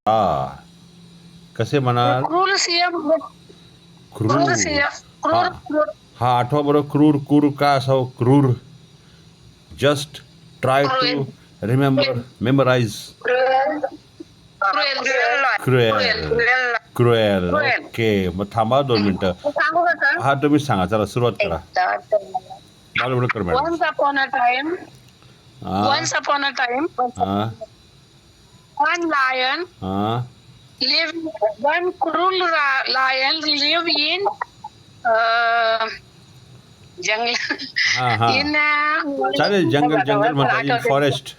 हा कसे म्हणाल? क्रूर सिंह. क्रूर. क्रूर सिंह. हा क्रूर क्रूर हा आठवा बरोबर. क्रूर क्रूर काय असावं? क्रूर. Just try cruel. To remember memorize. Cruel. Cruel. Cruel. Cruel. Cruel. Cruel. Cruel, okay थांबा 2 मिनिटं. सांगू का सर? हा तुम्ही सांगा, चला सुरुवात करा. Balwadkar madam. Once upon a time, हा once upon a time, हा one lion हा lived, one cruel lion lived in jungle. हा हा In चालेल. जंगल जंगल म्हणता येईल. फॉरेस्ट.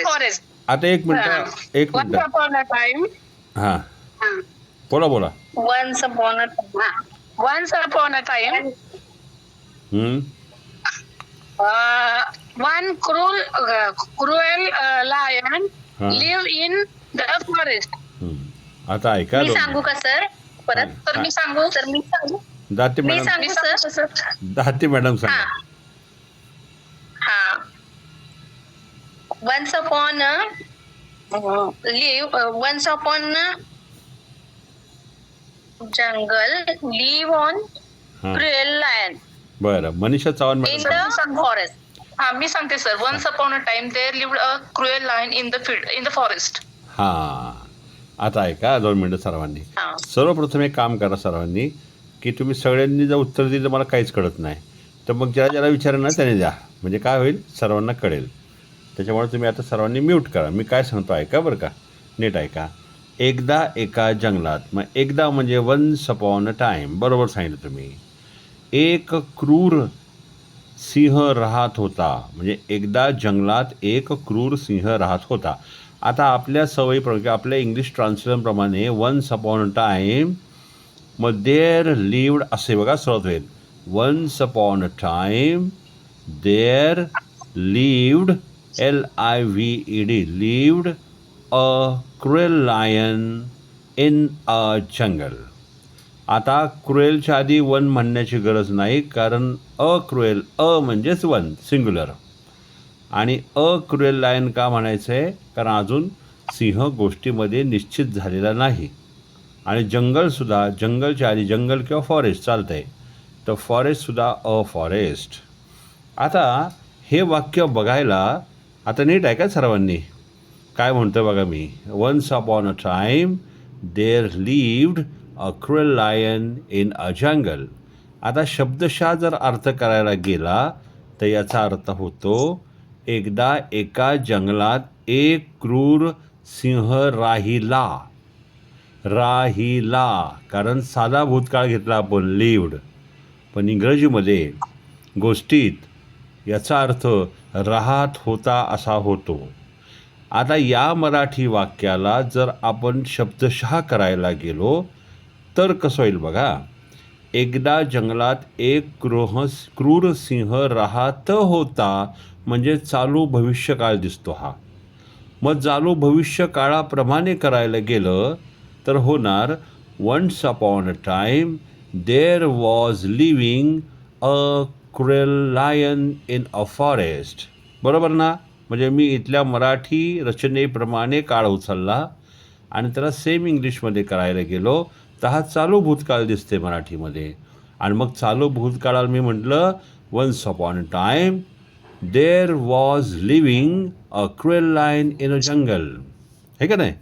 forest. आता एक मिनिट, एक Once minute. upon a time, हा बोला बोला. once upon a time, once upon a time, हम्म one cruel lion हा live in the forest. आता ऐका. मी सांगू का सर? परत तर हा. मी सांगू. तर मी सांगू. दाते मी मॅडम. सांगू सर. दाते मॅडम हा सांगा. हा. Once upon a once upon a jungle live on हा cruel lion बरं. Manisha Chavan in madam. the forest. हा मी सांगते sir. Once upon a time there lived a cruel lion in the field, in the forest. हा आता ऐका 2 मिनिटं सर्वांनी. हा. सर्वप्रथम एक काम करा सर्वांनी, की तुम्ही सगळ्यांनी जर उत्तर दिलं मला काहीच कळत नाही, तर मग ज्याला ज्याला विचारेल ना त्याने द्या, म्हणजे काय होईल सर्वांना कळेल. त्याच्यामुळे तुम्ही आता सर्वांनी म्यूट करा. मी काय सांगतो ऐका बरं का, नीट ऐका. एकदा एका जंगलात, मग एकदा म्हणजे वन्स अपॉन अ टाईम, बरोबर सांगितलं तुम्ही. एक क्रूर सिंह राहत होता. म्हणजे एकदा जंगलात एक क्रूर सिंह राहत होता. आता आपल्या सवयीप्रमाणे, आपल्या इंग्लिश ट्रान्सलेशनप्रमाणे वन्स अपॉन अ टाईम, मग देअर लिव्ड असे बघा सुरुवात होईल. Once upon a time there lived, LIVED, lived a cruel lion in a jungle. आता क्रुएलच्या आधी वन म्हणण्याची गरज नाही, कारण क्रुएल, म्हणजेच वन सिंग्युलर, आणि क्रुएल लायन का म्हणायचं आहे, कारण अजून सिंह गोष्टीमध्ये निश्चित झालेला नाही. आणि जंगलसुद्धा, जंगलच्या आधी जंगल किंवा फॉरेस्ट चालतं आहे, तर फॉरेस्टसुद्धा फॉरेस्ट. आता हे वाक्य बघायला, आता नीट आहे का सर्वांनी काय म्हणतो बघा मी. Once upon a time there lived a cruel lion in a jungle. आता शब्दशः जर अर्थ करायला गेला तर याचा अर्थ होतो, एकदा एका जंगलात एक क्रूर सिंह राहिला. कारण साधा भूतकाळ घेतला आपण, लिव्ड, पण इंग्रजीमध्ये गोष्टीत याचा अर्थ राहत होता असा होतो. आता या मराठी वाक्याला जर आपण शब्दशः करायला गेलो तर कसं होईल बघा. एकदा जंगलात एक क्रूर सिंह राहत होता, म्हणजे चालू भविष्यकाळ दिसतो हा. मग चालू भविष्यकाळाप्रमाणे करायला गेलं तर होणार once upon a time there was living a cruel lion in a forest. बरोबर ना? म्हणजे मी इथल्या मराठी रचनेप्रमाणे काळ उचलला आणि त्याला सेम इंग्लिशमध्ये करायला गेलो तर हा चालू भूतकाळ दिसते मराठीमध्ये. आणि मग चालू भूतकाळाला मी म्हटलं once upon a time there was living a cruel lion in a jungle, हे का नाही?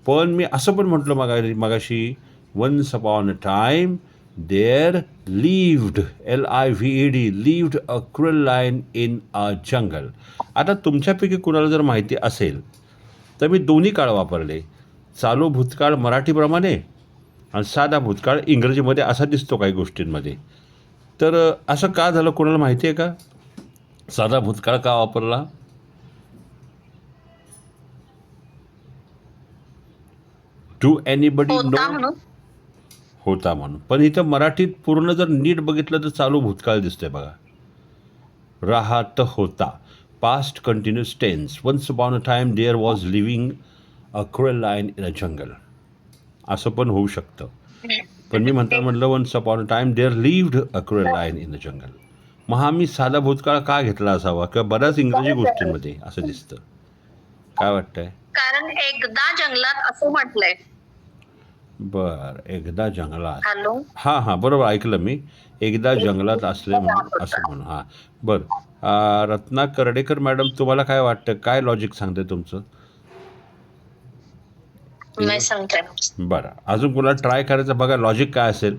पण मी असं पण म्हटलं मगाशी, once upon a time there lived, LIVED, lived a cruel lion in a jungle. आता तुमच्यापैकी कुणाला जर माहिती असेल तर मी दोन्ही काळ वापरले, चालू भूतकाळ मराठीप्रमाणे आणि साधा भूतकाळ इंग्रजीमध्ये असा दिसतो काही गोष्टींमध्ये. तर असं का झालं, कोणाला माहिती आहे का? साधा भूतकाळ का वापरला? Do anybody know? होता म्हणून. पण इथं मराठीत पूर्ण जर नीट बघितलं तर चालू भूतकाळ दिसतोय बघा. राहत होता, past continuous tense. Once upon a time there was living a cruel lion in a jungle, असं पण होऊ शकतं. पण मी म्हटलं once upon a time there lived a cruel lion in a jungle. मग हा मी साधा भूतकाळ का घेतला असावा, किंवा बऱ्याच इंग्रजी गोष्टींमध्ये असं दिसतं. काय वाटतंय? कारण एकदा जंगलात असं म्हटलंय. बर, एकदा जंगलात. हॅलो. हां हां, बरोबर ऐकलं मी. एकदा जंगलात असले म्हणून असं म्हणून. हां, बरं. रत्ना कर्डेकर मॅडम, तुम्हाला काय वाटतं, काय लॉजिक सांगते तुमचं? मी सांगते. बरं, अजून कोणाला ट्राय करायचं बघा, लॉजिक काय असेल.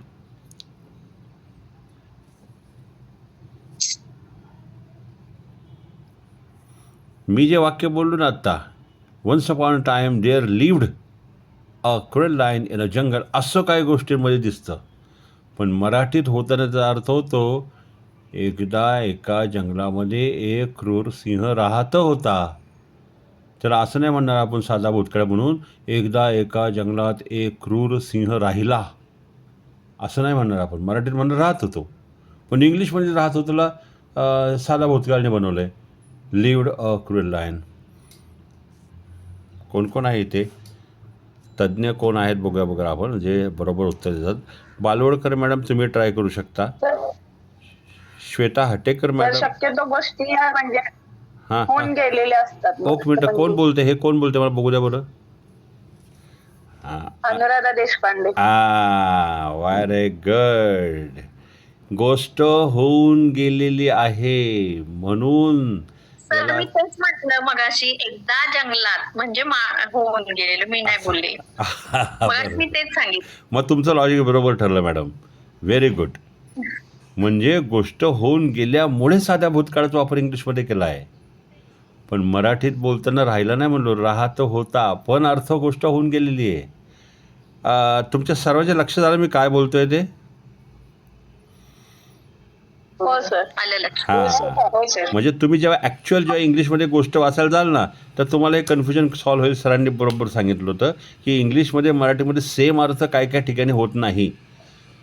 मी जे वाक्य बोललो ना आत्ता, once upon a time there lived a cruel lion in a jungle, असं काही गोष्टींमध्ये दिसतं. पण मराठीत होतानाचा अर्थ होतो, एकदा एका जंगलामध्ये एक क्रूर सिंह राहत होता. तर असं नाही म्हणणार आपण साधा भूतकाळ म्हणून, एकदा एका जंगलात एक क्रूर सिंह राहिला, असं नाही म्हणणार आपण. मराठीत म्हणणार राहत होतो. पण इंग्लिशमध्ये राहत होतोला साधा भूतकाळने बनवलं आहे, लिव्ड अ क्रुएल लायन. कोण कोण आहे इथे तज्ज्ञ, कोण आहेत बघूया बघा आपण, जे बरोबर उत्तर देतात. बालवडकर मॅडम, तुम्ही ट्राय करू शकता. श्वेता हटेकर तर मॅडम. शक्यतो गोष्टी ह्या म्हणजे हां होऊन हां, गेलेल्या असतात. एक मिनटं, कोण बोलते, हे कोण बोलते मला बघू द्या बरं. हां, अनुराधा देशपांडे. Very good. गोष्ट होऊन गेलेली आहे म्हणून सर याला मी तेच म्हटलं मगाशी, एकदा जंगलात म्हणजे होऊन गेलेलं, मी नाही बोलले. मगाशी मी तेच सांगितलं. मग तुमचं लॉजिक बरोबर ठरलं मॅडम, व्हेरी गुड. म्हणजे गोष्ट होऊन गेल्यामुळे साध्या भूतकाळाचा वापर इंग्लिशमध्ये केला आहे. पण मराठीत बोलताना राहिला नाही म्हणलो, राहत होता, पण अर्थ गोष्ट होऊन गेलेली आहे. तुमच्या सर्वांच्या लक्षात आलं मी काय बोलतोय ते? हो सर. आलं लक्षात. हां, हो सर. म्हणजे तुम्ही जेव्हा इंग्लिशमध्ये गोष्ट वाचायला जाल ना, तर तुम्हाला एक कन्फ्युजन सॉल्व्ह होईल. सरांनी बरोबर सांगितलं होतं की इंग्लिशमध्ये मराठीमध्ये सेम अर्थ काय काय ठिकाणी होत नाही.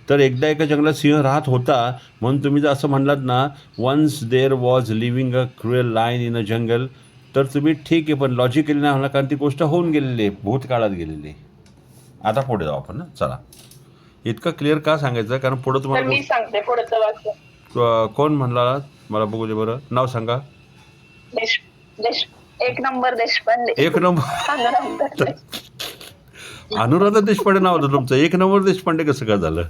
तर एकदा एका जंगलात सिंह राहत होता म्हणून तुम्ही जर असं म्हणलात ना, once there was living a cruel lion in a jungle, तर तुम्ही ठीक आहे, पण लॉजिकली नाही होणार, कारण ती गोष्ट होऊन गेलेली आहे, भूतकाळात गेलेली आहे. आता पुढे जाऊ आपण ना, चला. इतकं क्लिअर का सांगायचं, कारण पुढं तर तुम्हाला मी सांगते पुढचं वाक्य. कोण म्हणला मला बघू दे बरं, नाव सांगा. देश देश एक नंबर देशपांडे. एक नंबर अनुराधा अनुराधा देशपांडे नाव होतं तुमचं, एक नंबर देशपांडे कसं काय झालं?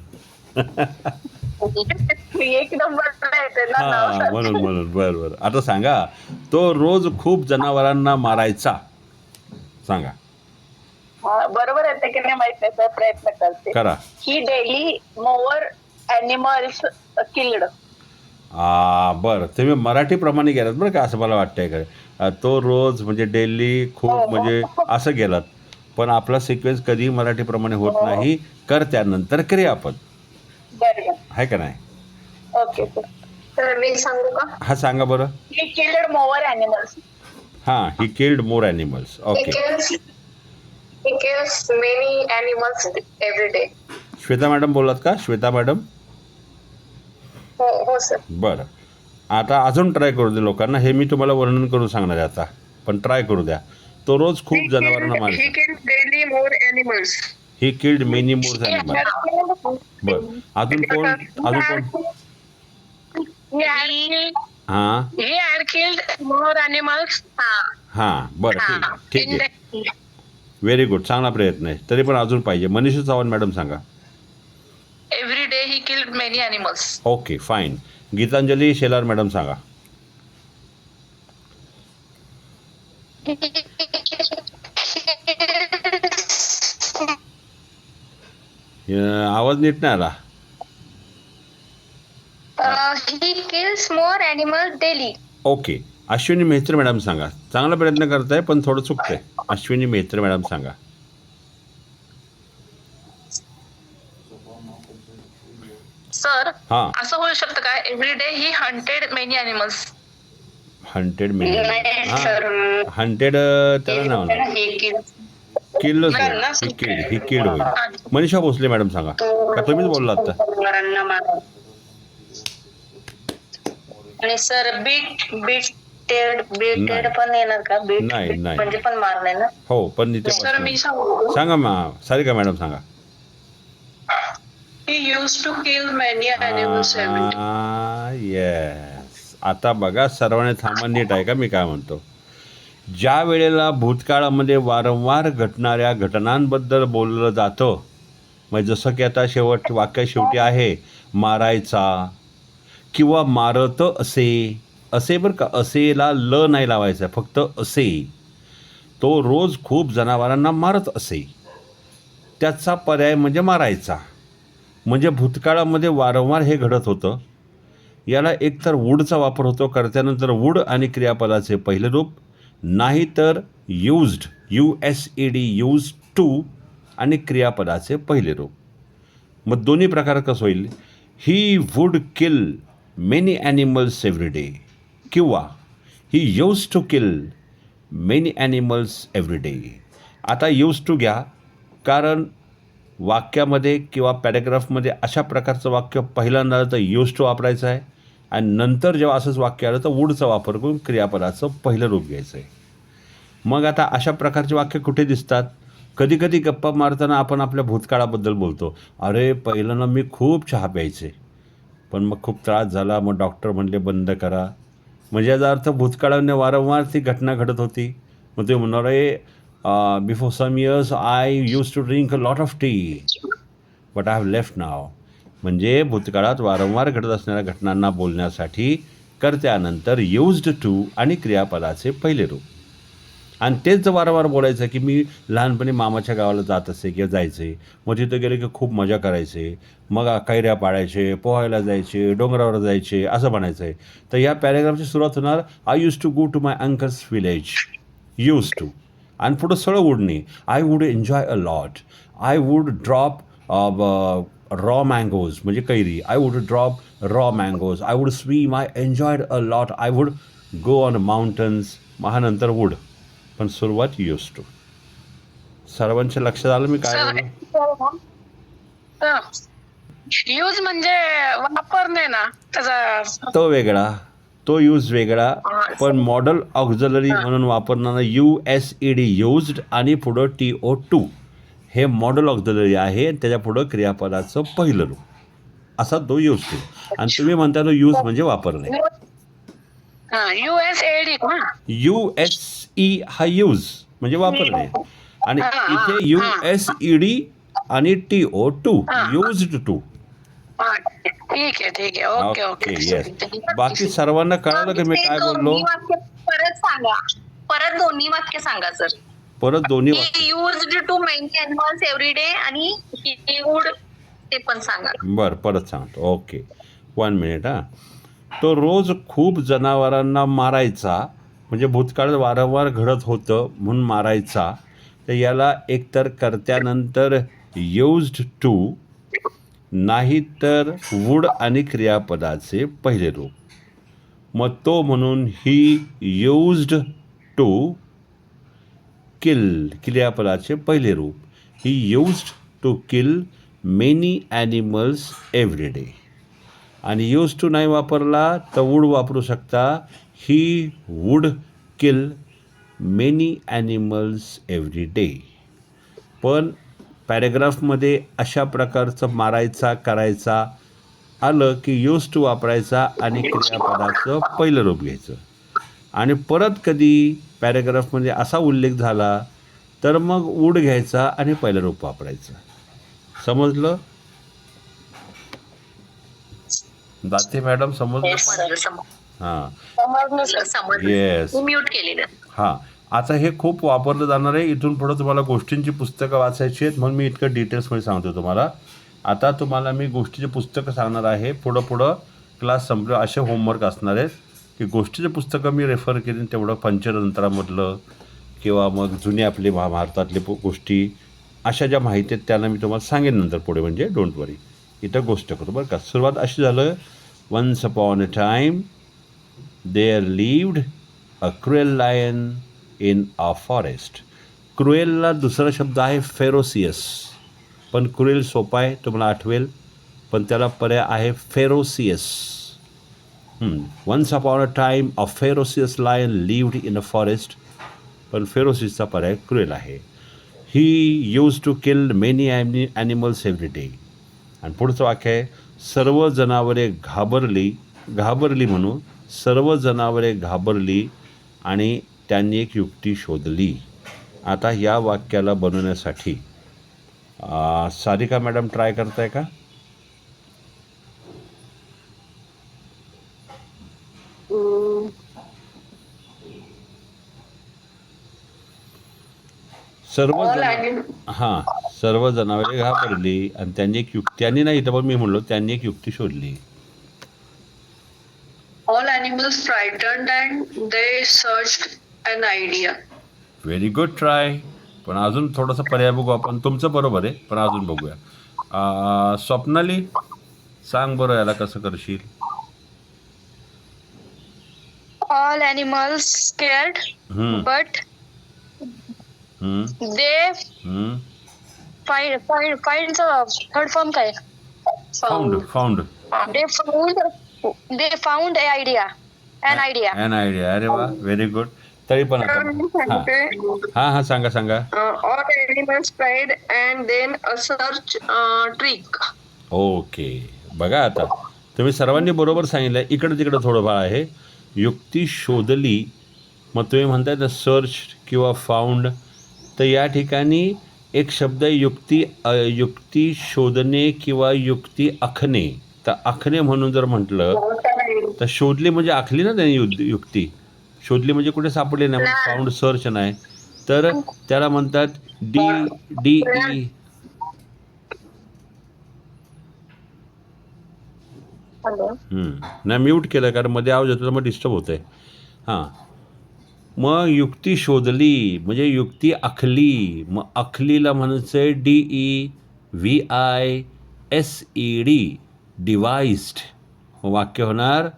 मी एक नंबर येते ना नाव हां, सांगते. म्हणून म्हणून, बरं बरं. आता सांगा, तो रोज खूप जनावरांना मारायचा, सांगा. बरोबर येते की नाही माहित नाही सर, प्रयत्न करते. करा. ही डेली मोअर ॲनिमल्स किल्ड. बरं, तुम्ही मराठीप्रमाणे गेलात बरं का, असं मला वाटतंय का. तो रोज म्हणजे डेली खूप म्हणजे असं गेलात, पण आपला सिक्वेन्स कधीही मराठीप्रमाणे होत नाही. कर त्यानंतर क्रियापद, बरोबर. आहे का नाही? Okay sir. तर मी सांगू का? हा, सांगा बरं. He killed more animals. हां, he killed more animals. Okay. He kills many animals every day. Shweta madam बोललात का? श्वेता मॅडम. हो सर. बरं, आता अजून ट्राय करू दे लोकांना. हे मी तुम्हाला वर्णन करून सांगणार आहे आता, पण ट्राय करू द्या. तो रोज खूप जनावरांना मारतो. He kills daily more animals. He killed many more animals. बरं, अजून कोण? हां He had killed more animals. हां, बरं, ठीक आहे. व्हेरी गुड, चांगला प्रयत्न आहे. तरी पण अजून पाहिजे. मनीषा चव्हाण मॅडम सांगा. Every day he killed many animals. Okay, fine. Gitanjali Shelar madam सांगा. आवाज नीट नाही आला. He kills more animals daily. Okay, Ashwini Mehtra madam सांगा. चांगला प्रयत्न करताय पण थोडं चुकतंय. अश्विनी मेहत्र मॅडम सांगा. सर, हां, असं होऊ शकतं का, every day he hunted many animals. Hunted many. हां, हंटेड त्याला नाव किल्डच होईल. ही किल्ड होईल. मनीषा भोसले मॅडम सांगा. का तुम्हीच बोलला आता? आणि सर बीटेड पण येणार का? बीट नाही, नाही. म्हणजे पण मारणे ना? हो, पण इथे सर, मी सांगू. सांगा सारिका मॅडम सांगा. He used to kill many animals every day. Yes. आता बघा, सर्वांनी थांबा, नीट आहे का मी काय म्हणतो. ज्या वेळेला भूतकाळामध्ये वारंवार घडणाऱ्या घटनांबद्दल बोललं जातं, म्हणजे जसं की आता वाक्य शेवटी आहे मारायचा किंवा मारत असे बरं का, असेला ल नाही लावायचा, फक्त असे. तो रोज खूप जनावरांना मारत असे, त्याचा पर्याय म्हणजे मारायचा. म्हणजे भूतकाळामध्ये वारंवार हे घडत होतं. याला एकतर वूडचा वापर होतो कर्त्यानंतर वूड आणि क्रियापदाचे पहिले रूप, नाहीतर यूज्ड USED यूज टू आणि क्रियापदाचे पहिले रूप. मग दोन्ही प्रकार कसं होईल? He would kill many animals every day किंवा he use to kill many animals every day. आता यूज टू घ्या, कारण वाक्यामध्ये किंवा पॅरेग्राफमध्ये अशा प्रकारचं वाक्य पहिल्यांदा आलं तर यूज टू वापरायचं आहे आणि नंतर जेव्हा असंच वाक्य आलं तर वूडचा वापर करून क्रियापदाचं पहिलं रूप घ्यायचं आहे. मग आता अशा प्रकारचे वाक्य कुठे दिसतात? कधीकधी गप्पा मारताना आपण आपल्या भूतकाळाबद्दल बोलतो. अरे पहिलं ना मी खूप चहा प्यायचे, पण मग खूप त्रास झाला, मग डॉक्टर म्हणले बंद करा. म्हणजे याचा अर्थ भूतकाळाने वारंवार ती घटना घडत होती. मग ते म्हणणार आहे before some years I use to drink a lot of tea but I have left now. म्हणजे भूतकाळात वारंवार घडत असणाऱ्या घटनांना बोलण्यासाठी कर्त्यानंतर यूज्ड टू आणि क्रियापदाचे पहिले रूप. आणि तेच जर वारंवार बोलायचं की मी लहानपणी मामाच्या गावाला जात असे किंवा जायचे, मग तिथं गेले की खूप मजा करायचे, मग कैऱ्या पाळायचे, पोहायला जायचे, डोंगरावर जायचे, असं म्हणायचं आहे. तर या पॅरेग्राफची सुरुवात होणार I use to go to my uncle's village. Use to आणि पुढं सरळ उडणे. I would enjoy a lot. I would drop raw mangoes म्हणजे कैरी. I would drop raw mangoes. I would swim. I enjoyed a lot. I would go on mountains. महानंतर would, पण सुरुवात use to. सर्वांच्या लक्षात आलं मी काय बोललो? यूज म्हणजे वापरणे ना त्याचा. तो वेगळा, तो यूज वेगळा, पण मॉडल ऑक्झलरी म्हणून वापरणारा USED यूज्ड आणि पुढं TO2 हे मॉडल ऑक्झलरी आहे. त्याच्या पुढं क्रियापदाचं पहिलं रूप, असा तो यूज टू. आणि तुम्ही म्हणता तो यूज म्हणजे वापरणे. USAD USE हा यूज म्हणजे वापरणे आणि इथे USED आणि TO2 यूज्ड टू. ठीक आहे ओके ओके येस. बाकी सर्वांना कळालं की मी काय बोललो? परत सांगा, परत दोन्ही वाक्य सांगा सर. परत दोन्ही वाक्य. Used to many animals every day आणि ही वूड ते पण सांगा. बरं परत सांगतो. Okay 1 minute. तो रोज खूप जनावरांना मारायचा, म्हणजे भूतकाळात वारंवार घडत होतं म्हणून मारायचा. तर याला एकतर कर्त्यानंतर यूज्ड टू, नाहीतर वूड आणि क्रियापदाचे पहिले रूप. मग तो म्हणून ही यूज्ड टू किल क्रियापदाचे पहिले रूप. He used to kill many animals every day. आणि यूज टू नाही वापरला तर वूड वापरू शकता. He would kill many animals every day. पण पॅरेग्राफमध्ये अशा प्रकारचं मारायचा करायचा आलं की यूज टू वापरायचा आणि क्रियापदाचं पहिलं रूप घ्यायचं. आणि परत कधी पॅरेग्राफमध्ये असा उल्लेख झाला तर मग वूड घ्यायचा आणि पहिलं रूप वापरायचं. समजलं? दाते मॅडम समजलं? हां येस. म्यूट केलेलं. हां आता हे खूप वापरलं जाणार आहे. इथून पुढं तुम्हाला गोष्टींची पुस्तकं वाचायची आहेत म्हणून मी इतकं डिटेल्समध्ये सांगतो तुम्हाला. आता तुम्हाला मी गोष्टीची पुस्तकं सांगणार आहे. पुढं क्लास संपलं असे होमवर्क असणार आहेत की गोष्टीचे पुस्तकं मी रेफर केली तेवढं पंचतंत्रामधलं किंवा मग जुने आपले महाभारतातले गोष्टी अशा ज्या माहिती आहेत त्यांना मी तुम्हाला सांगेन नंतर पुढे. म्हणजे डोंट वरी, इथं गोष्ट करू बरं का. सुरुवात अशी झालं. Once upon a time there lived a cruel lion in a forest. क्रुएलला दुसरा शब्द आहे फेरोसियस, पण क्रुएल सोपा आहे तुम्हाला आठवेल, पण त्याला पर्याय आहे ferocious. Once upon a time a ferocious lion lived in a forest, पण फेरोसियसचा पर्याय क्रुएल आहे. He use to kill many animals every day. आणि पुढचं वाक्य आहे सर्व जनावरे घाबरली म्हणून सर्व जनावरे घाबरली आणि त्यांनी एक युक्ती शोधली. आता या वाक्याला बनवण्यासाठी सारिका मॅडम ट्राय करताय का? सर्व सर्व जनावरे घाबरली आणि त्यांनी एक युक्ती, त्यांनी नाही तर पण मी म्हणलो त्यांनी एक युक्ती शोधली. All animals frightened and they searched an idea. Very good try. पण अजून थोडासा पर्याय बघू आपण. तुमचं बरोबर आहे पण अजून बघूया. स्वप्नाली सांग बरं याला कसं करशील. All animals scared, but they find the third form काय? Found They found an idea. An idea. अरे वा, व्हेरी गुड. तरी पण हा सांगा. All animals tried and then a search trick. Okay, बघा आता तुम्ही सर्वांनी बरोबर सांगितलं. इकडं तिकडं थोडं फार आहे. युक्ती शोधली, मग तुम्ही म्हणताय ना सर्च किंवा फाउंड. तर या ठिकाणी एक शब्द युक्ती शोधणे किंवा युक्ती आखणे. तर आखणे म्हणून जर म्हटलं तर शोधली म्हणजे आखली ना त्यांनी युक्ती. शोधली म्हणजे कुठे सापडली नाही, म्हणजे फाउंड सर्च नाही. तर त्याला म्हणतात DE. नाही म्यूट केलं कारण मध्ये आवाज येतो तर मग डिस्टर्ब होत आहे. हां, मग युक्ती शोधली म्हणजे युक्ती आखली. मग आखलीला म्हणायचं DEVISED, डिवाइस्ड. वाक्य होणार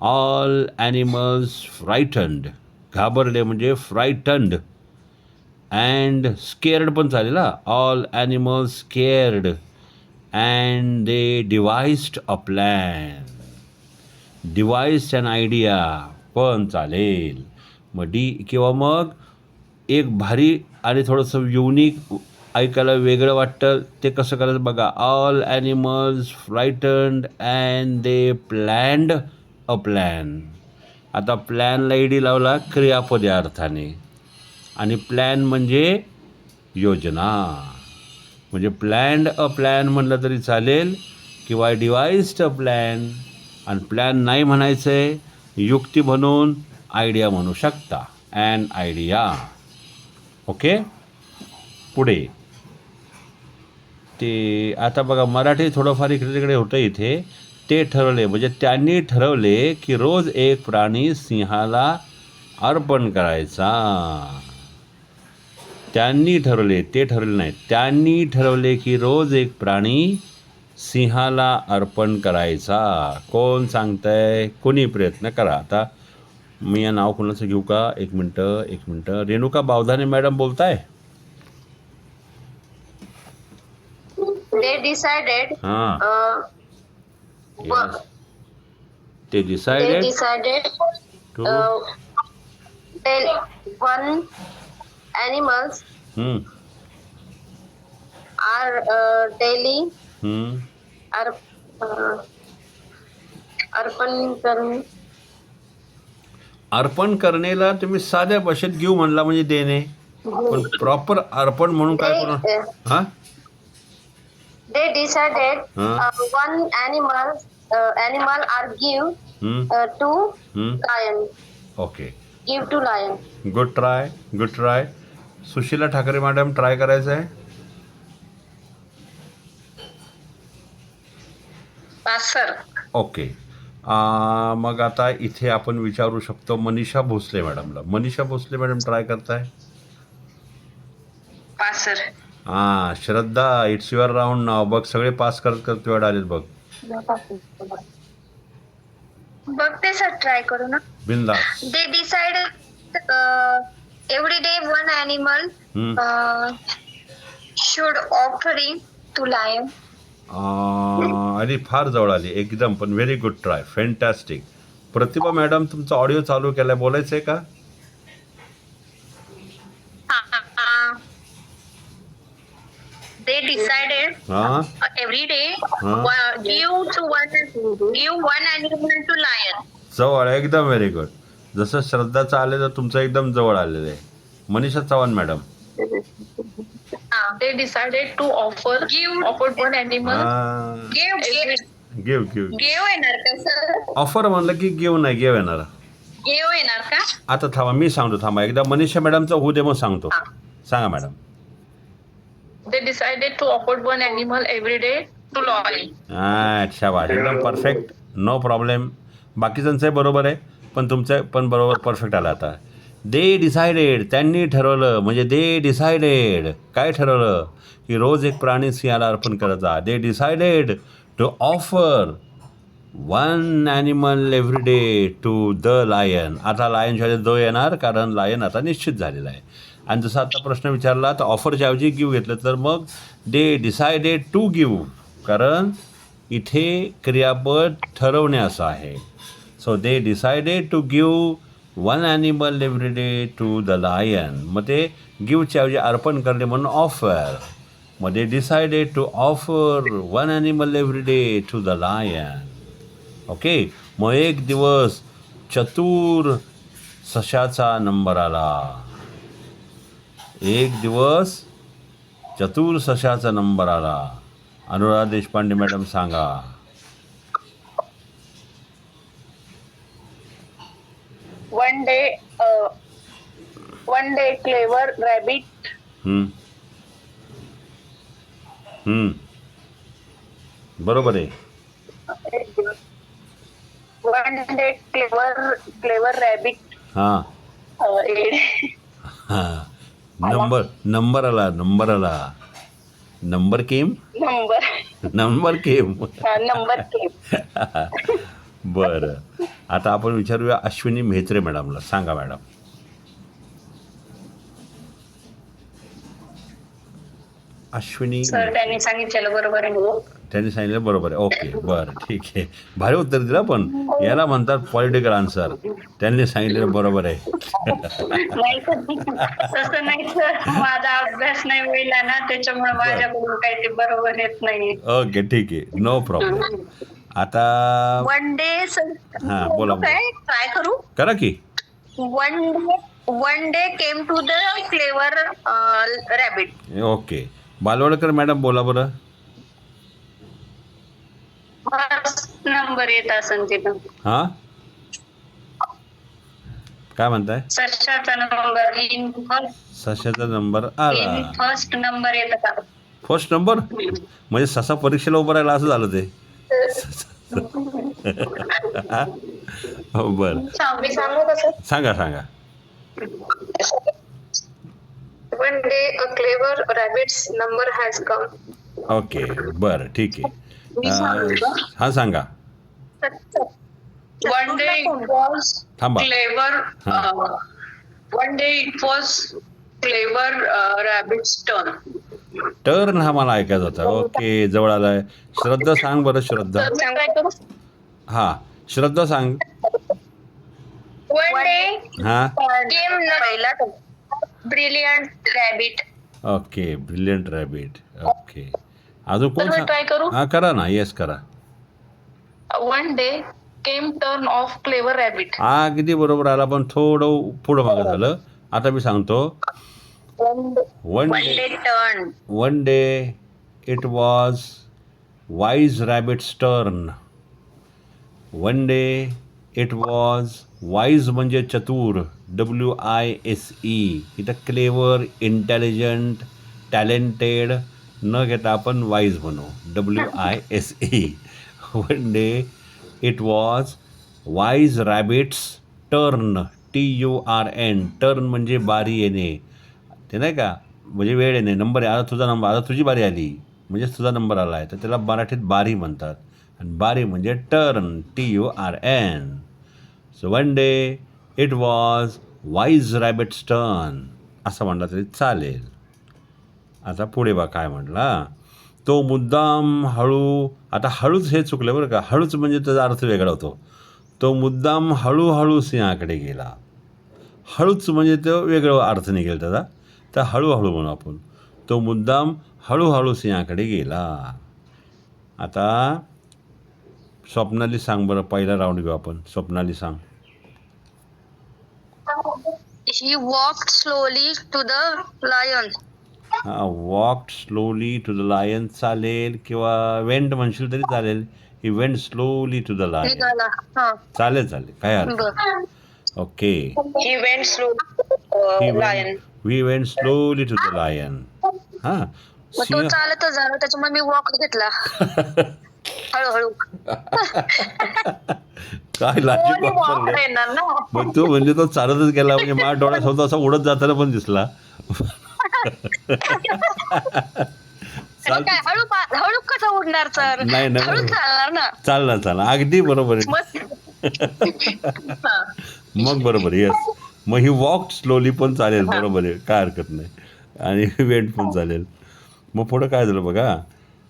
ऑल ॲनिमल्स फ्रायटन्ड. घाबरले म्हणजे फ्रायटन्ड. अँड स्केअर्ड पण चालेल. All animals scared and they devised a plan. Devised an idea पण चालेल. मग किंवा मग एक भारी आणि थोडंसं युनिक ऐकायला वेगळं वाटतं ते कसं करायचं बघा. All animals frightened and they planned a plan. आता प्लॅनला ईडी लावला क्रियापद या अर्थाने, आणि प्लॅन म्हणजे योजना. म्हणजे प्लॅन्ड अ प्लॅन म्हणलं तरी चालेल किंवा डिवाइस्ड अ प्लॅन. आणि प्लॅन नाही म्हणायचं आहे, युक्ती म्हणून आयडिया म्हणू शकता. And idea. ओके, पुढे ते आता बघा मराठी थोडंफार इकडे तिकडे होतं इथे. ते ठरवले म्हणजे त्यांनी ठरवले की रोज एक प्राणी सिंहाला अर्पण करायचा. त्यांनी ठरवले, ते ठरवले नाही. त्यांनी ठरवले की रोज एक प्राणी सिंहाला अर्पण करायचा. कोण सांगतंय? कोणी प्रयत्न करा. आता मी या नाव कोणाचं घेऊ का? एक मिनटं. रेणुका बावधाने मॅडम बोलताय? They decided. They decided to one animals are daily अर्पण करणेला तुम्ही साध्या भाषेत घेऊ म्हणला म्हणजे देणे, पण प्रॉपर अर्पण म्हणून काय करू? हा, they decided one animal are give to lion. Okay, Give to lion. Good try. Sushila Thackeray madam try करायचं आहे. Pass sir. ओके, मग आता इथे आपण विचारू शकतो मनीषा भोसले मॅडमला. मनीषा भोसले मॅडम ट्राय करताय? Pass sir. Shraddha, it's your round now. बघ सगळे पास करत वेळ आलेत बघ. बघते सर, ट्राय करू ना. बिनधास्त. They decided every day one animal should offering to lion. आणि फार जवळ आली एकदम, पण व्हेरी गुड ट्राय, फॅन्टॅस्टिक. प्रतिभा मॅडम तुमचा ऑडिओ चालू केलाय, बोलायचं आहे का? They decided every day give one animal to lion. जवळ, एकदम व्हेरी गुड. जसं श्रद्धाचं आलं तर तुमचं एकदम जवळ आलेलं आहे. Manisha Chavan madam. They decided to offered one animal give gave येणार का सर? ऑफर म्हणलं की गिव नाही, गिव येणार. गेव येणार का? आता थांबा, मी सांगतो, थांबा एकदा मनीषा मॅडमचं होऊ दे, मग सांगतो. सांगा madam. They decided to offer one animal every day to Lolly. शाबास, एकदम परफेक्ट, नो प्रॉब्लेम. बाकीच्यांचंही बरोबर आहे, पण तुमचं पण बरोबर परफेक्ट आलं. आता दे डिसायडेड, त्यांनी ठरवलं, म्हणजे दे डिसायडेड काय ठरवलं की रोज एक प्राणी सिंहाला अर्पण करायचा. They decided to offer one animal every day to the lion. आता लायनच्या द येणार, कारण लायन आता निश्चित झालेला आहे. आणि जसं आता प्रश्न विचारला तर ऑफरच्या ऐवजी गिव घेतलं, तर मग दे डिसायडेड टू गिव, कारण इथे क्रियापद ठरवणे असं आहे. So they decided to give one animal every day to the lion. मग ते गिवच्या ऐवजी अर्पण करणे म्हणून ऑफर. मग they decided to offer one animal every day to the lion. Okay. मग एक दिवस चतुर सशाचा नंबर आला. एक दिवस चतुर सशाचा नंबर आला. अनुराधा देशपांडे मॅडम सांगा. One day clever rabbit. बरोबर आहे. One day clever rabbit. हां हां, नंबर आला. नंबर केम. Number came. बरं, आता आपण विचारूया अश्विनी म्हेत्रे मॅडमला. सांगा मॅडम. अश्विनी. सर त्यांनी सांगितलेलं बरोबर आहे. त्यांनी सांगितलं बरोबर आहे. ओके, बरं, ठीक आहे. भारी उत्तर दिलं, पण याला म्हणतात पॉलिटिकल आन्सर. त्यांनी सांगितलेलं बरोबर आहे. नाही सर, तसं नाही सर, माझा अभ्यास नाही होईल ना, त्याच्यामुळे माझ्याकडून काही ते बरोबर येत नाही. ओके, ठीक आहे, नो प्रॉब्लेम. आता वन डे सर. हां, बोला. ट्राय करू. करा की. One day came to the clever rabbit. Okay, Balwadkar madam बोला बरं. नंबर येत असेल तिथं. हां, काय म्हणताय? सशाचा नंबर सशाचा नंबर आला. फर्स्ट नंबर येत का? फर्स्ट नंबर म्हणजे ससा परीक्षेला उभं राहिला असं झालं ते. बरं, मी सांगू कसं? सांगा. One day a clever rabbit's number has come. Okay, बरं, ठीक आहे. हां, सांगा. One day it was थांबा. clever. One day it was clever rabbit's turn. Turn हा मला ऐकायचा होता. ओके, जवळ आलाय. श्रद्धा सांग बरं. श्रद्धा. हां, श्रद्धा सांग. One day हां, came the brilliant rabbit. Okay, brilliant rabbit. Okay, अजून कोण तर मी try करू? हां, करा ना. येस, करा. One day came turn of clever rabbit. हा, अगदी बरोबर आला, पण थोडं पुढं मागं झालं. आता मी सांगतो. One day it was wise rabbit's turn. One day it was wise म्हणजे चतुर, WISE. इथं क्लेवर, इंटेलिजंट, टॅलेंटेड न घेता आपण वाईज म्हणू, WISE. One day it was wise rabbit's turn, TURN. Turn म्हणजे बारी येणे, ते नाही का, म्हणजे वेळ येणे, नंबर आहे. आता तुझा नंबर, आता तुझी बारी आली, म्हणजे तुझा नंबर आला आहे, तर त्याला मराठीत बारी म्हणतात. आणि बारी म्हणजे turn, TURN. So one day it was wise rabbit's turn असं म्हणलं तरी चालेल. आता पुढे बा काय म्हटला. तो मुद्दाम हळू. आता हळूच हे चुकलं बरं का. हळूच म्हणजे त्याचा अर्थ वेगळा होतो. तो मुद्दाम हळूहळू सिंहाकडे गेला. हळूच म्हणजे तो वेगळा अर्थ निघेल त्याचा, तर हळूहळू म्हणू आपण. तो मुद्दाम हळूहळू सिंहाकडे गेला. आता स्वप्नाली सांग बरं. पहिला राऊंड घेऊ आपण. स्वप्नाली सांग. He walked slowly to the lion. Walked slowly to the lion चालेल, किंवा वेंट म्हणशील तरी चालेल. He went slowly to the lion. निघाला. हा. चालेल चालेल, काय हरकत बर. नाही. Okay. He went slow. We went slowly to the lion. हां, मग तो सिंह चालतच झाला, त्याच्यामुळे मी वॉक घेतला. हळूहळू. काय लॉजिक वापरलं. येणार ना. मग तो म्हणजे तो चालतच गेला, म्हणजे माझ्या डोळ्यासमोर असा उडत जाताना पण दिसला. मग काय हळू कसं उडणार सर? नाही, नाही, हळू बरोबर. चालणार ना. चालणार अगदी बरोबर आहे. हा. मग बरोबर, येस. मग ही वॉक स्लोली पण चालेल, बरोबर आहे, काय हरकत नाही. आणि वेंट पण चालेल. मग पुढं काय झालं बघा.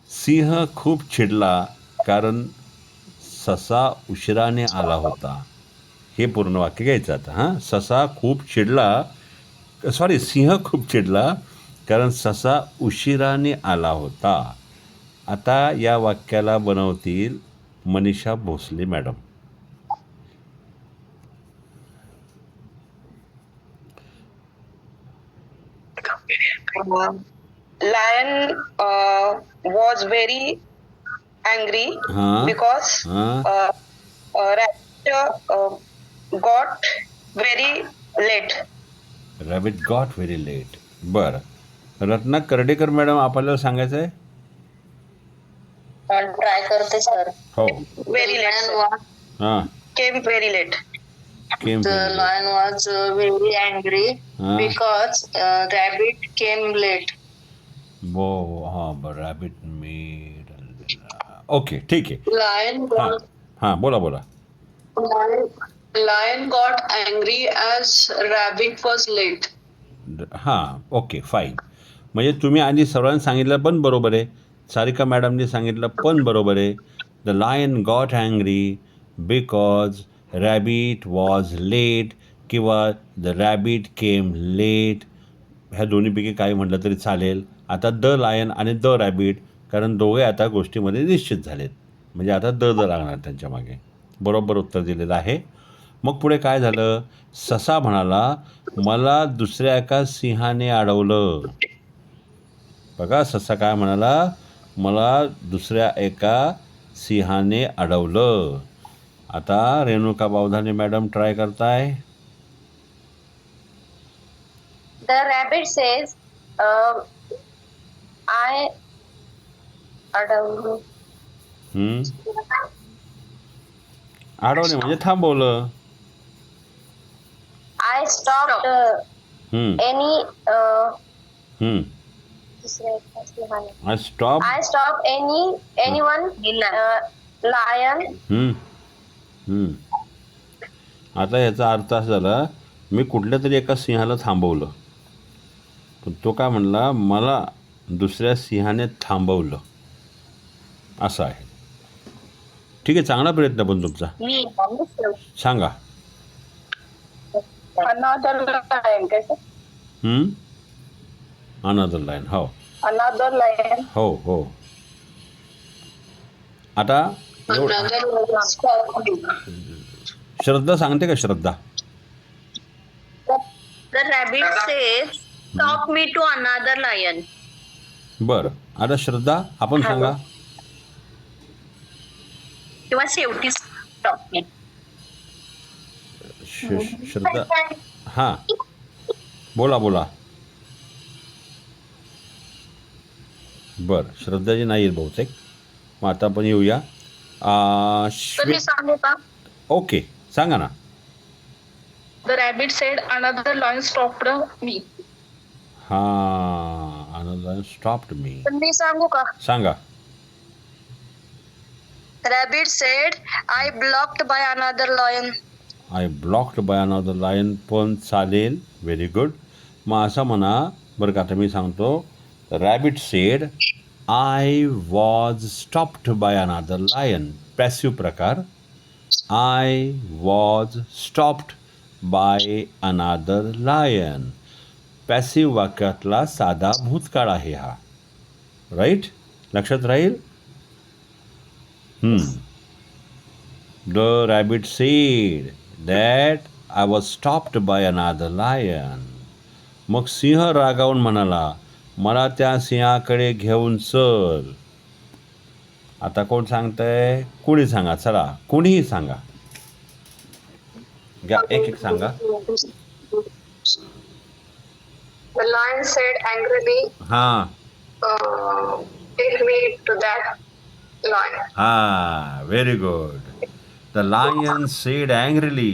सिंह खूप चिडला कारण ससा उशिराने आला होता. हे पूर्ण वाक्य घ्यायचं आता. हां, ससा खूप चिडला, सिंह खूप चिडला कारण ससा उशिराने आला होता. आता या वाक्याला बनवतील Manisha Bhosale madam. Lion was very angry Huh? because Huh? rabbit got very late. Rabbit got very late. बरं, रत्ना कर्डेकर मॅडम आपल्याला सांगायचं आहे. ट्राय करते सर. हो. Very late. sir. हां, Came very late. Came The lion was very angry Huh? because rabbit came late. बो हां, बरं, रॅबिट मेड. ओके, ठीक आहे. Lion हां, बोला बोला. Lion got angry as rabbit was late. हां, ओके, फाईन. म्हणजे तुम्ही आधी सर्वांनी सांगितलं पण बरोबर आहे. सारिका मॅडमने सांगितलं पण बरोबर आहे. The lion got angry because rabbit was late, किंवा द रॅबिट केम लेट. ह्या दोन्हीपैकी काही म्हटलं तरी चालेल. आता द लायन आणि द रॅबिट, कारण दोघे आता गोष्टीमध्ये निश्चित झालेत, म्हणजे आता द लागणार त्यांच्या मागे. बरोबर उत्तर दिलेलं आहे. मग पुढे काय झालं. ससा म्हणाला, मला दुसऱ्या एका सिंहाने अडवलं. बघा, ससा काय म्हणाला, मला दुसऱ्या एका सिंहाने अडवलं. आता रेणुका बावधाने मॅडम ट्राय करताय. The rabbit says, I अडवलं. अडवणे म्हणजे थांबवलं. I stopped any I stop. I stopped anyone lion. आता याचा अर्थ असा झाला, मी कुठल्या तरी एका सिंहाला थांबवलं, पण तो काय म्हणला, मला दुसऱ्या सिंहाने थांबवलं, असं आहे. ठीक आहे, चांगला प्रयत्न पण तुमचा. सांगा. Another lion कसं? Another line. हो Another lion. हो हो. आता श्रद्धा सांगते का? श्रद्धा. The rabbit says, stop me to another lion. बरं, आता श्रद्धा आपण सांगा. किंवा शेवटी stop me. श्रद्धा. हां, बोला बोला. बरं, श्रद्धाजी नाही येत बहुतेक. मग आता आपण येऊया. तर मी सांगू का? ओके, सांगा ना. The rabbit said, another lion stopped me. हां, अनदर स्टॉप्ड मी. तर मी सांगू का? सांगा. Rabbit said, I blocked by another lion. I blocked by another lion पण चालेल. Very good. मग असं म्हणा बरं का. आता मी सांगतो. Rabbit said, I was stopped by another lion. Passive प्रकार. I was stopped by another lion. Passive वाक्यातला साधा भूतकाळ आहे हा. राईट, लक्षात राहील. The rabbit said that I was stopped by another lion. मग सिंह रागावून म्हणाला, मला त्या सिंहाकडे घेऊन चल. आता कोण सांगतंय? कुणी सांगा, चला कुणीही सांगा. घ्या, एक एक सांगा. The lion said angrily, हां take me to that lion. हां, very good. The lion said angrily,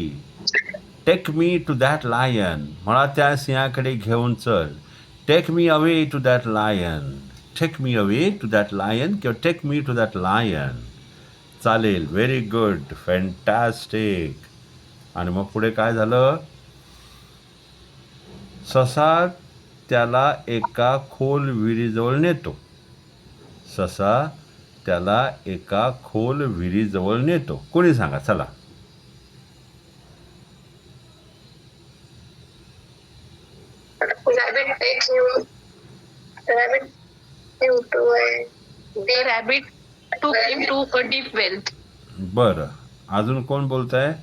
take me to that lion. मला त्या सिंहाकडे घेऊन चल. Take me away to that lion. Take me away to that lion किंवा take me to that lion चालेल. Very good, fantastic. आणि मग पुढे काय झालं? ससा त्याला एका खोल विहिरीजवळ नेतो. ससा त्याला एका खोल विहिरीजवळ नेतो. कोणी सांगा, चला. Rabbit takes him to a The rabbit took him to a deep well. बरं, अजून कोण बोलत आहे?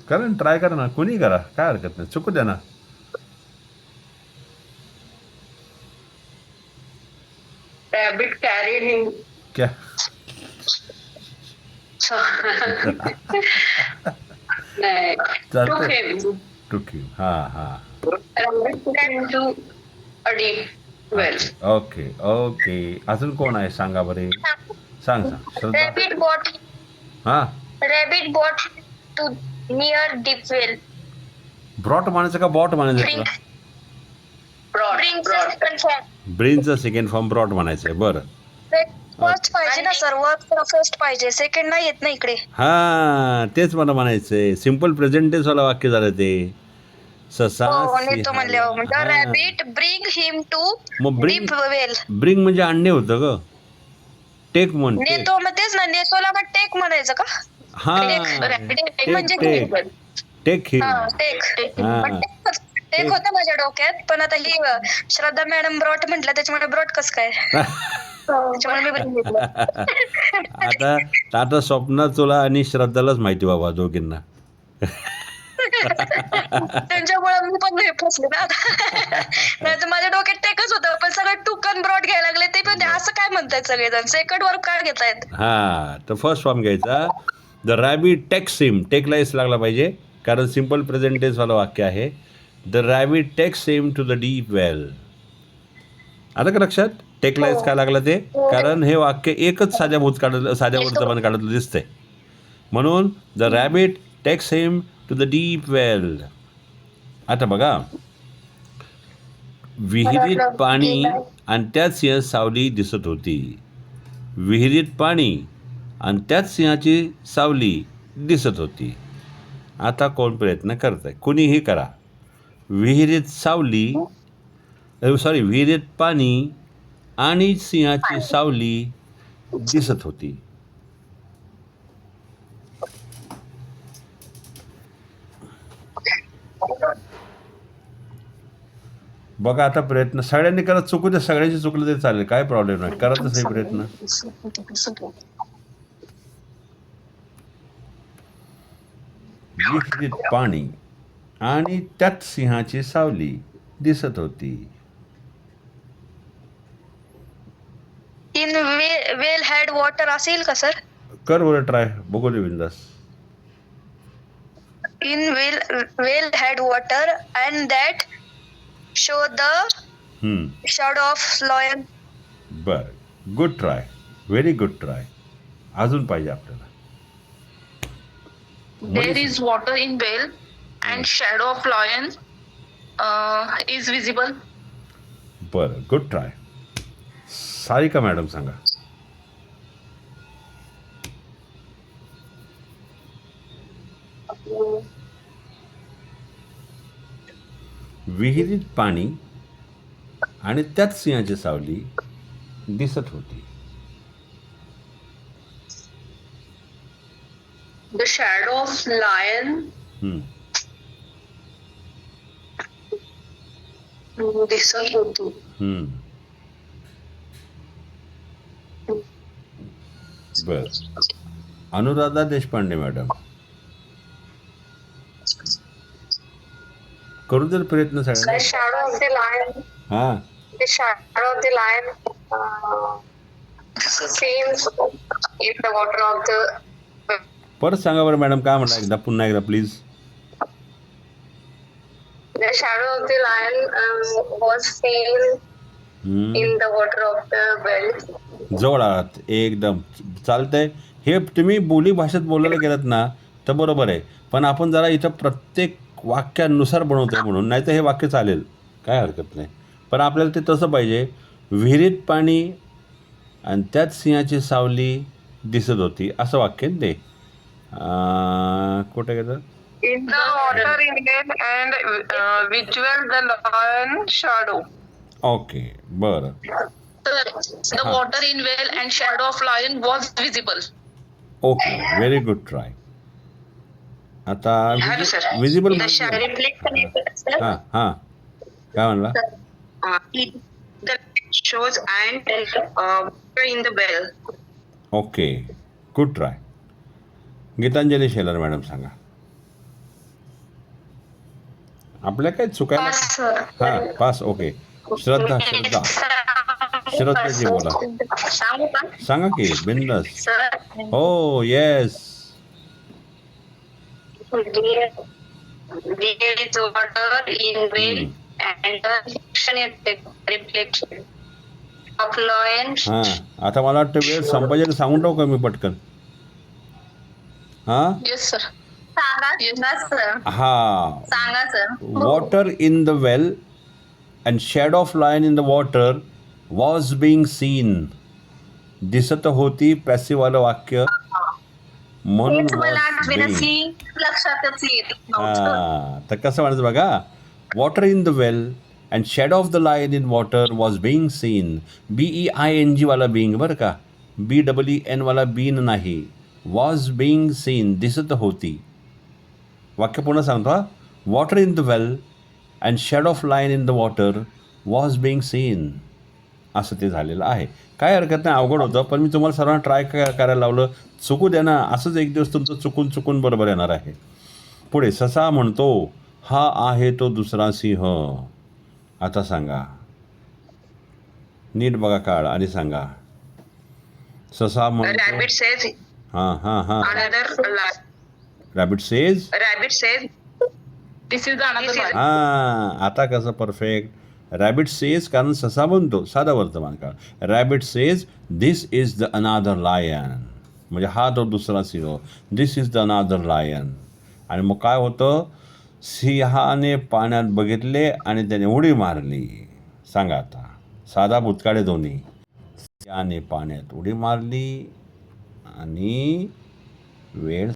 करा ना, ट्राय करा ना, कोणी करा, काय हरकत नाही, चुकू द्या ना. Rabbit carried him. क्या नाही. Took चालतंय. him. टुकी, हां हां. Rabbit took him to a deep well. Okay okay. अजून कोण आहे सांगा बरे. सांग सांग श्रद्धा. Rabbit bought to near deep well. Brought म्हणायचं का बॉट म्हणायचं Bring, तुला? Broad. brings Broad. a second form. ब्रेनचं सेकंड फॉर्म ब्रॉट म्हणायचं आहे. बरं, फर्स्ट पाहिजे ना सर, वर्क फर्स्ट पाहिजे, सेकंड नाही येत ना इकडे. हां तेच मला म्हणायचं आहे. सिम्पल प्रेझेंट टेन्सवाला वाक्य झालं ते. ससा हो नेतो म्हणल्यावर म्हणजे हां. रॅबिट ब्रिंग हिम टू मग ब्रिंग, डीप वेल. ब्रिंग म्हणजे आणणे होतं ग. टेक म्हणते. नेतो मग तेच ना, नेतोला मग टेक म्हणायचं का? हां, टेक म्हणजे टेक टेक हिम. हा टेक. हां. पण टेक होतं माझ्या डोक्यात, पण आता ही श्रद्धा मॅडम ब्रॉट म्हटलं त्याच्यामुळे ब्रॉट कस काय, त्याच्यामुळे मी bring घेतलं. आता स्वप्ना तुला आणि श्रद्धालाच माहिती बाबा दोघींना. त्यांच्यामुळे मी पण हे फसले ना. नाही तर माझ्या डोक्यात टेकच होतं, पण सगळं टुकन ब्रॉड घ्यायला लागले. ते पण असं काय म्हणतायत सगळेजण, सेकंड वर काय घेतायत? हां, तर फर्स्ट फॉर्म घ्यायचा. The rabbit takes him. टेकला एस लागला पाहिजे कारण सिम्पल प्रेझेंट टेन्सवालं वाक्य आहे. The rabbit takes him to the deep well. आता का लक्षात? टेकला एस काय लागला ते? कारण हे वाक्य एकच साध्या वर्तमान काढतलं दिसतंय. म्हणून the rabbit takes him to the deep well. आता बघा, विहिरीत पाणी आणि त्यात सिंह सावली दिसत होती. विहिरीत पाणी आणि त्यात सिंहाची सावली दिसत होती. आता कोण प्रयत्न करत आहे? कुणीही करा. विहिरीत विहिरीत पाणी आणि सिंहाची सावली दिसत होती. बघा आता प्रयत्न सगळ्यांनी करत, चुकू दे, सगळ्यांची चुकलं तरी चालेल, काय प्रॉब्लेम नाही, करत असेल प्रयत्न. विहिरीत पाणी आणि त्यात सिंहाची सावली दिसत होती. इन वेल हॅड वॉटर असेल का सर? कर बरं ट्राय, बघू दे बिंदास. In well had water and that show the shadow of lion. बर, good try, very good try. अजून पाहिजे आपल्याला. There is water in well and shadow of lion is visible. बरं, गुड ट्राय. सारिका मॅडम सांगा. विहिरीत पाणी आणि त्यात सिंहाची सावली दिसत होती. The shadow of lion दिसत होती. बर. अनुराधा देशपांडे मॅडम, करू दे प्रयत्न The सगळ्यांनी. shadow of the lion. हां, The shadow of the lion seems in the water of the. परत सांगा बरं मॅडम, काय म्हणला एकदा, पुन्हा एकदा please. The shadow of the lion was seen in the water of the well. जवळ आहात एकदम, चालतंय. हे तुम्ही बोली भाषेत बोलायला गेलात ना तर बरोबर आहे, पण आपण जरा इथं प्रत्येक वाक्यानुसार बनवतोय म्हणून, नाही तर हे वाक्य चालेल, काय हरकत नाही. पण आपल्याला ते तसं पाहिजे. विहिरीत पाणी आणि त्यात सिंहाची सावली दिसत होती, असं वाक्य आहे ते. कुठे गेलं? In the water in well and visual the lion shadow. Okay, बरं. Sir, the water in well and shadow of lion was visible. Okay, very good try. आता Hello, sir. Visible The shadow reflection is हां हां, काय म्हणला? the shows and in the well. Okay, good try. Gitanjali Shelar madam सांगा. आपल्या काय चुकायला. हां, pass. Okay. श्रद्धा श्रद्धाजी बोला. सांगू का सांगा की बिंदास. सर? हो, yes. There is water in well and the reflection of lion. हां, आता मला वाटतं वेळ संपायला सांगून टाकू का मी पटकन. हां Yes, sir. सांगा सर. हां. सांगा sir. Water in the well and shadow of lion in the water was being seen. दिसत होती, पॅसिव्हवालं वाक्य, म्हणून तेच मला was आठवेना, being. सी लक्षातच येत नव्हतं. हां, तर कसं म्हणायचं बघा. Water in the well and shadow of the lion in water was being seen. BEING वाला बिंग बरं का, BEEN वाला बीन नाही. वॉज बिंग सीन, दिसत होती. वाक्य पुन्हा सांगतो हा. Water in the well and shadow of line in the water was being seen, असं ते झालेलं आहे. काय हरकत नाही, अवघड होतं, पण मी तुम्हाला सर्वांना ट्राय करायला लावलं. चुकू द्या ना, असंच एक दिवस तुमचं चुकून चुकून बरोबर येणार आहे. पुढे ससा म्हणतो, हा आहे तो दुसरा सिंह. आता सांगा, नीट बघा काळ आणि सांगा. ससा म्हणतो. Rabbit says हां हां हां. another lion. Rabbit says. Rabbit says This is the another lion. हां, आता कसं परफेक्ट. रॅबिट सेज, कारण ससा म्हणतो, साधा वर्तमान काळ. Rabbit says this is the another lion, म्हणजे हा तो दुसरा सिंह. This is the another lion. आणि मग काय होतं, सिंहाने पाण्यात बघितले आणि त्याने उडी मारली. सांगा आता, साधा भूतकाळे दोन्ही. सिंहाने पाण्यात उडी मारली आणि वेळ